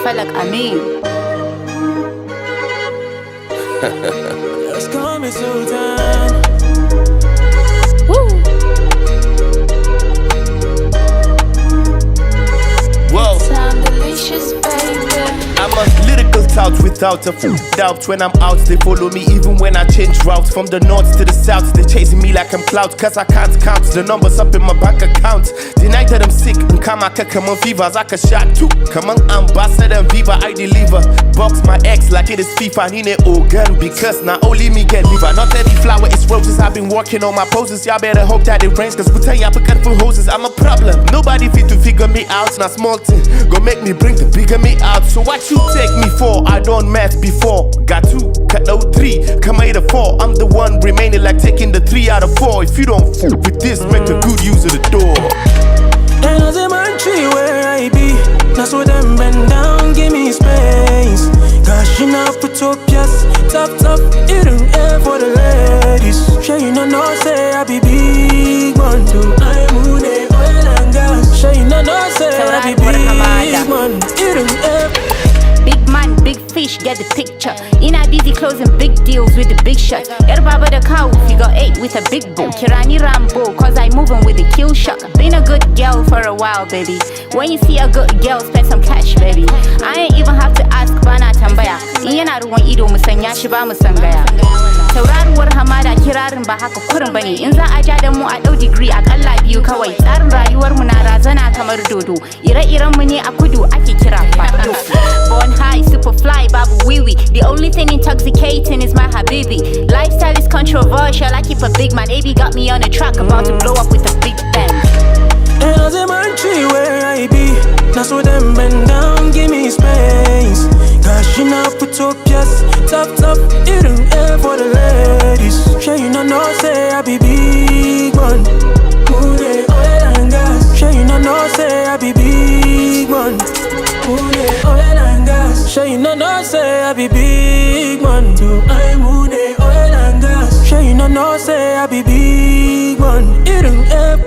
Falaq, Amin. Just call me Sultan. Woo. Whoa. Sound delicious, baby. I'm a lyrical tout without a doubt. When I'm out, they follow me even when I change routes. From the north to the south, they chasing me like I'm clout. Cause I can't count the numbers up in my bank account. The night that I'm sick, and come on fevers, I can shot too. Come on, ambassador, viva, I deliver. Box my ex like it is FIFA, need an organ. Because now only me get liver. Not every flower is roses, I've been working on my poses. Y'all better hope that it rains, cause we tell y'all pick for hoses. I'm a problem, nobody fit to figure me out. Now small thing, go make me bring the bigger me out. So what you take me for? I don't math before. Got 2, cut out 3, come 8 or 4. I'm the one remaining like taking the 3 out of 4. If you don't fool with this, make a good use of the door. And as a man tree where I be, that's what them bend down, give me space. Gushing up utopias, top, eating air for the ladies. Sure you know, say I be big one too. I'm moon, oil and gas. Sure you know, say I be big one, eating air. Big man, big fish, get the picture. In a busy closing big deals with the big shot. Baba the cow, figure 8 with a big bow. Kirani Rambo, cause I moving with a kill shot. Been a good girl for a while, baby. When you see a good girl, spend some cash, baby. I ain't even have to ask bana tambaya. Iyana ruwan ido musanya shi ba musangaya. Tauraruwar hamada kirarin ba haka kurin bane. In za a ja da mu a dau degree akalla 2 kawai. Tsarin rayuwar mu na razana kamar dodo. Ire-iren mu ne a kudu ake kira fado. Born high, super fly, babu wiwi. The only thing intoxicating is my habibi. Lifestyle is controversial, I keep a big man. AB got me on a track, about to blow up with a big bang. And as a man tree where I be, that's what them bend down, give me space. Gushing up utopias, top, eating air for the ladies. Sure you know, say I be big one. Moon, oil and gas. Sure you know, say I be big one. Moon, oil and gas. Sure you know, say I be big one too. I'm moon, oil and gas. Sure you know, say I be big one. Eating air.